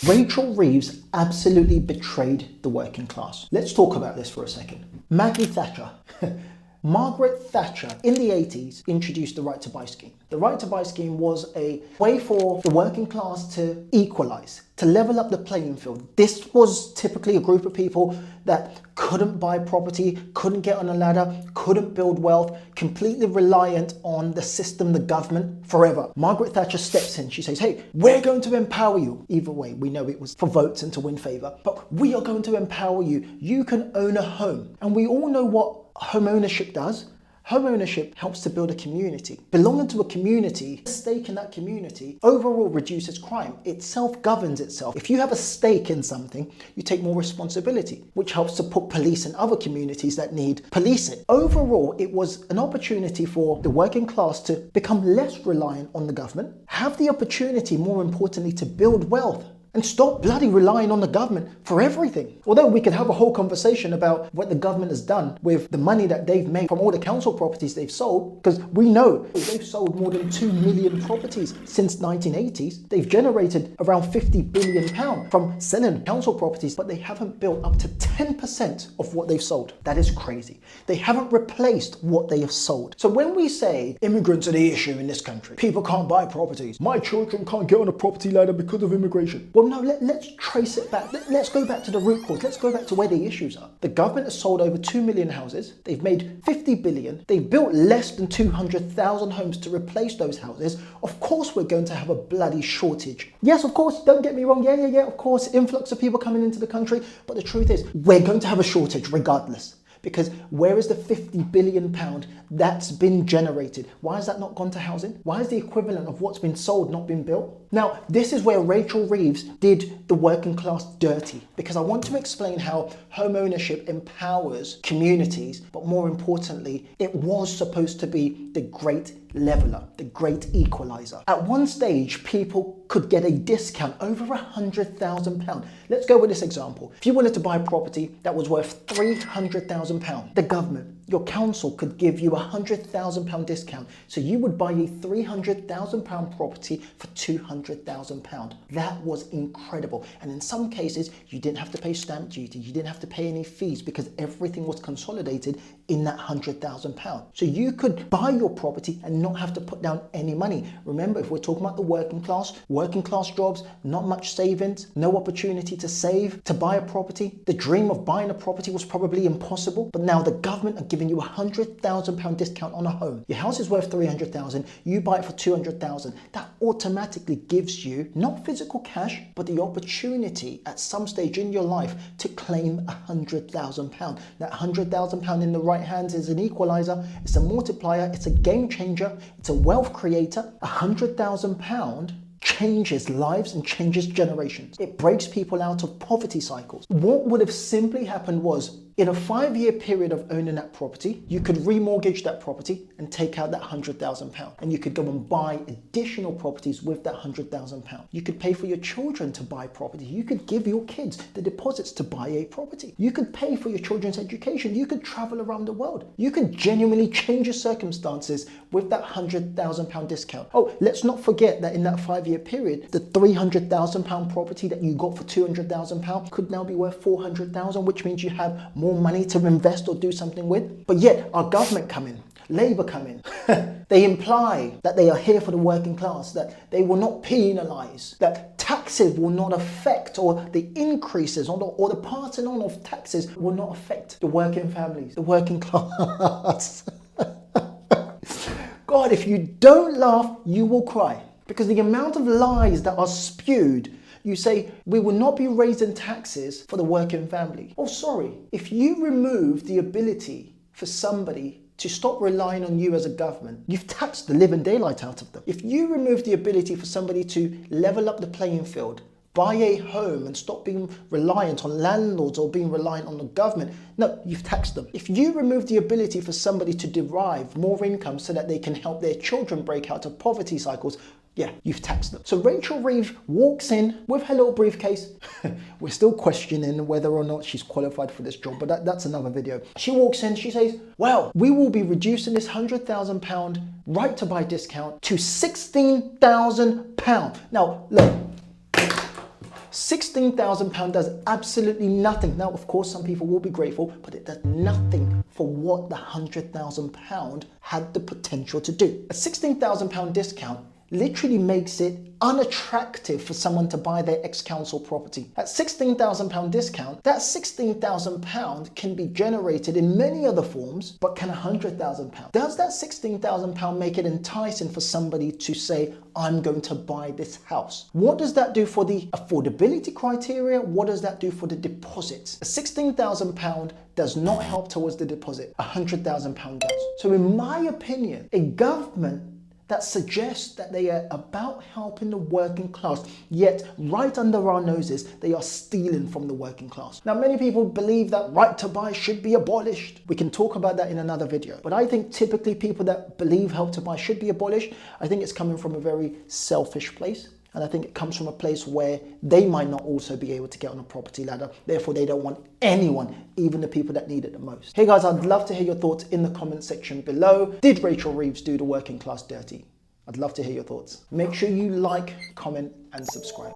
Rachel Reeves absolutely betrayed the working class. Let's talk about this for a second. Maggie Thatcher. Margaret Thatcher in the 80s introduced the right to buy scheme. The right to buy scheme was a way for the working class to equalize, to level up the playing field. This was typically a group of people that couldn't buy property, couldn't get on a ladder, couldn't build wealth, completely reliant on the system, the government, forever. Margaret Thatcher steps in. She says, hey, we're going to empower you. Either way, we know it was for votes and to win favor, but we are going to empower you. You can own a home. And we all know what home ownership does. Home ownership helps to build a community. Belonging to a community, a stake in that community, overall reduces crime. It self-governs itself. If you have a stake in something, you take more responsibility, which helps to put police in other communities that need policing. Overall, it was an opportunity for the working class to become less reliant on the government, have the opportunity, more importantly, to build wealth, and stop bloody relying on the government for everything. Although we could have a whole conversation about what the government has done with the money that they've made from all the council properties they've sold, because we know they've sold more than 2 million properties since 1980s. They've generated around £50 billion from selling council properties, but they haven't built up to 10% of what they've sold. That is crazy. They haven't replaced what they have sold. So when we say immigrants are the issue in this country, people can't buy properties, my children can't get on a property ladder because of immigration. Well, no, let's trace it back. Let's go back to the root cause. Let's go back to where the issues are. The government has sold over 2 million houses. They've made 50 billion. They've built less than 200,000 homes to replace those houses. Of course, we're going to have a bloody shortage. Yes, of course, don't get me wrong. Yeah, of course, influx of people coming into the country. But the truth is, we're going to have a shortage regardless. Because where is the £50 billion that's been generated? Why has that not gone to housing? Why is the equivalent of what's been sold not been built? Now, this is where Rachel Reeves did the working class dirty, because I want to explain how home ownership empowers communities, but more importantly, it was supposed to be the great leveler, the great equalizer. At one stage, people could get a discount over £100,000. Let's go with this example. If you wanted to buy a property that was worth £300,000, the government, your council could give you £100,000 discount. So you would buy a £300,000 property for £200,000. That was incredible. And in some cases, you didn't have to pay stamp duty. You didn't have to pay any fees because everything was consolidated in that £100,000. So you could buy your property and not have to put down any money. Remember, if we're talking about the working class jobs, not much savings, no opportunity to save, to buy a property. The dream of buying a property was probably impossible. But now the government are giving you £100,000 discount on a home. Your house is worth £300,000, you buy it for £200,000. That automatically gives you not physical cash, but the opportunity at some stage in your life to claim £100,000. That £100,000 in the right hands is an equalizer, it's a multiplier, it's a game changer, it's a wealth creator. £100,000 changes lives and changes generations. It breaks people out of poverty cycles. What would have simply happened was, in a 5-year period of owning that property, you could remortgage that property and take out that £100,000. And you could go and buy additional properties with that £100,000. You could pay for your children to buy property. You could give your kids the deposits to buy a property. You could pay for your children's education. You could travel around the world. You could genuinely change your circumstances with that £100,000 discount. Oh, let's not forget that in that 5-year period, the £300,000 property that you got for £200,000 could now be worth £400,000, which means you have more money to invest or do something with. But yet our government come in, Labour come in. They imply that they are here for the working class, that they will not penalise, that taxes will not affect, or the increases or the passing on of taxes will not affect the working families, the working class. God, if you don't laugh, you will cry. Because the amount of lies that are spewed, you say, we will not be raising taxes for the working family. Oh, sorry. If you remove the ability for somebody to stop relying on you as a government, you've taxed the living daylight out of them. If you remove the ability for somebody to level up the playing field, buy a home and stop being reliant on landlords or being reliant on the government, no, you've taxed them. If you remove the ability for somebody to derive more income so that they can help their children break out of poverty cycles, yeah, you've taxed them. So Rachel Reeves walks in with her little briefcase. We're still questioning whether or not she's qualified for this job, but that's another video. She walks in, she says, well, we will be reducing this £100,000 right to buy discount to £16,000. Now, look, £16,000 does absolutely nothing. Now, of course, some people will be grateful, but it does nothing for what the £100,000 had the potential to do. A £16,000 discount literally makes it unattractive for someone to buy their ex-council property. At £16,000 discount, that £16,000 can be generated in many other forms, but can £100,000? Does that £16,000 make it enticing for somebody to say, I'm going to buy this house? What does that do for the affordability criteria? What does that do for the deposits? A £16,000 does not help towards the deposit. £100,000 does. So in my opinion, a government that suggests that they are about helping the working class, yet right under our noses, they are stealing from the working class. Now, many people believe that right to buy should be abolished. We can talk about that in another video. But I think typically people that believe help to buy should be abolished, I think it's coming from a very selfish place. And I think it comes from a place where they might not also be able to get on a property ladder. Therefore, they don't want anyone, even the people that need it the most. Hey guys, I'd love to hear your thoughts in the comment section below. Did Rachel Reeves do the working class dirty? I'd love to hear your thoughts. Make sure you like, comment, and subscribe.